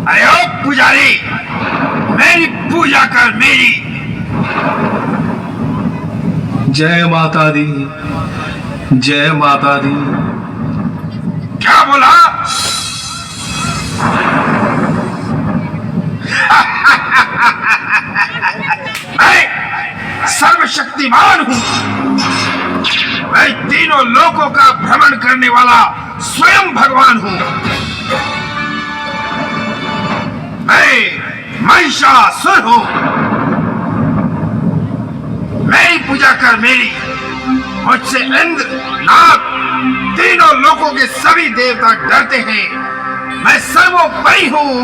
अरे ओ पुजारी, मेरी पूजा कर, मेरी। जय माता दी, जय माता दी। क्या बोला? मैं सर्वशक्तिमान हूं। मैं तीनों लोकों का भ्रमण करने वाला स्वयं भगवान हूं। मैं महिषासुर हूं। मेरी पूजा कर, मेरी। मुझसे इंद्र, नाग, तीनों लोकों के सभी देवता डरते हैं। मैं सर्वोपरि हूं।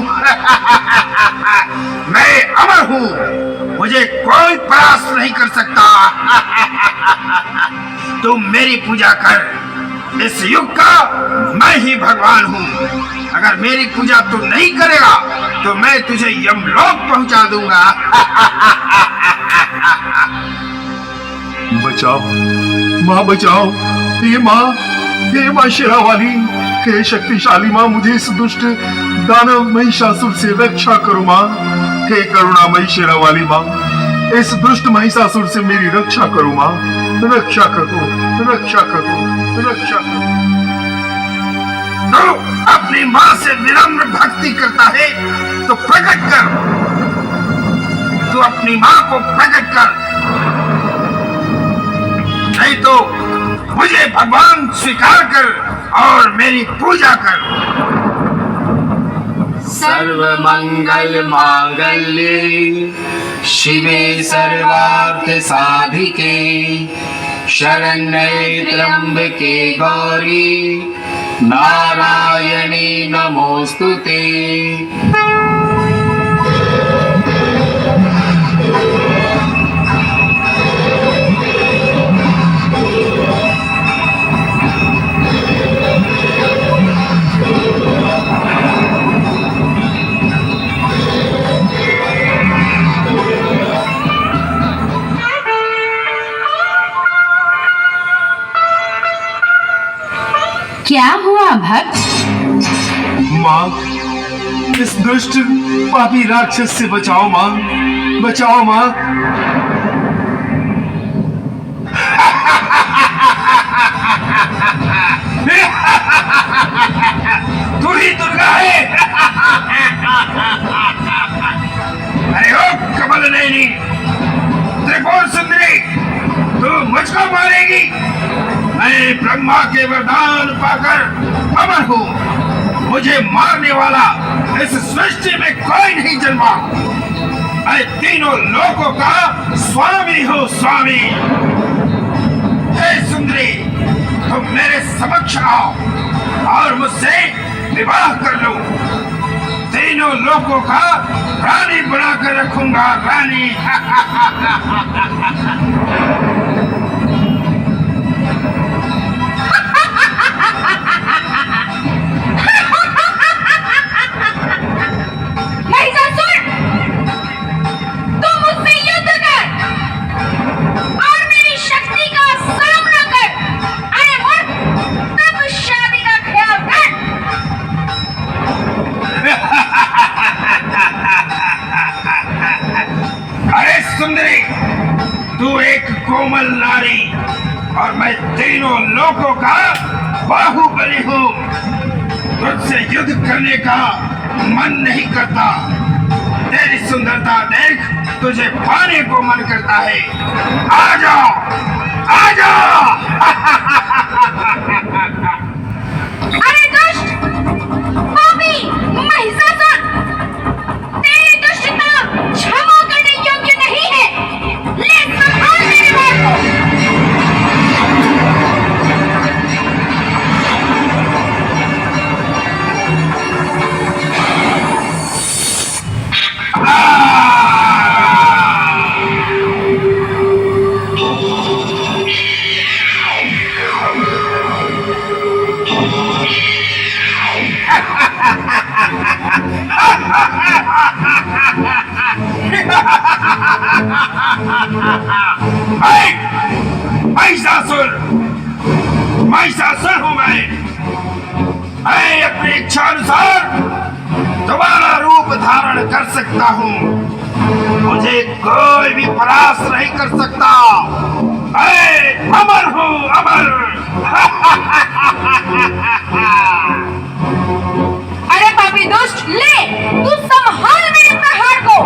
मैं अमर हूं। मुझे कोई परास्त नहीं कर सकता। तुम मेरी पूजा कर। इस युग का मैं ही भगवान हूं। अगर मेरी पूजा तू नहीं करेगा तो मैं तुझे यमलोक पहुंचा दूंगा। बचाओ माँ, बचाओ। हे माँ शेरा वाली, हे शक्तिशाली माँ, मुझे इस दुष्ट दानव महिषासुर से रक्षा करो माँ। हे करुणामयी शेरा वाली माँ, इस दुष्ट महिषासुर से मेरी रक्षा करो माँ। रक्षा करो, रक्षा करो, रक्षा करो। तो अपनी माँ से विनम्र भक्ति करता है तो प्रकट कर। तू अपनी माँ को प्रकट कर, नहीं तो मुझे भगवान स्वीकार कर और मेरी पूजा कर। सर्व मंगल मांगल्ये शिवे सर्वार्थ साधिके शरण्ये त्र्यंबके गौरी नारायणी नमोस्तुते। क्या हुआ भक्त? माँ, इस दुष्ट पापी राक्षस से बचाओ माँ, बचाओ माँ। तू ही दुर्गा है। अरे ओ कमल नयनी, त्रिपुर सुंदरी, तू मुझको मारेगी? मैं ब्रह्मा के वरदान पाकर अमर हूँ। मुझे मारने वाला इस सृष्टि में कोई नहीं जन्मा। मैं तीनों लोकों का स्वामी हूँ, स्वामी। हे सुंदरी, तुम मेरे समक्ष आओ और मुझसे विवाह कर लो। तीनों लोकों का रानी बनाकर रखूंगा, रानी। सुंदरी, तू एक कोमल नारी और मैं तीनों लोकों का बाहुबली हूँ। तुझसे युद्ध करने का मन नहीं करता। तेरी सुंदरता देख तुझे पाने को मन करता है। आ जाओ, आ जाओ। अरे दुष्ट, पापी, महिषासुर, तेरी दुष्टता क्षमा करने योग्य नहीं है। ले संभाल मेरे भाई को। महिषासुर हूं मैं अपनी इच्छा अनुसार दोबारा रूप धारण कर सकता हूं। मुझे कोई भी परास्त नहीं कर सकता। मैं अमर हूं, अमर। अरे पापी दुष्ट, ले तू संभाल मेरे प्रहार को।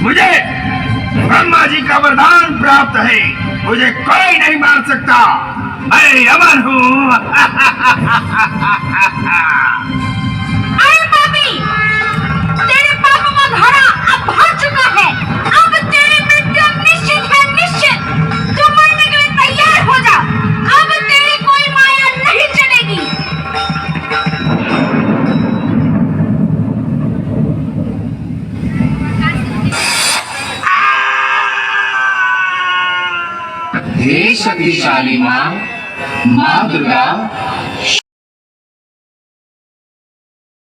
मुझे ब्रह्मा जी का वरदान प्राप्त है। मुझे कोई नहीं मार सकता। मैं अमर हूं। अरे पापी, तेरे पापों का घड़ा अब भर चुका है। अब तेरी मृत्यु निश्चित है, निश्चित। तू मरने के लिए तैयार हो जा। अब तेरी कोई माया नहीं चलेगी। हे शक्तिशाली माँ, माँ दुर्गा,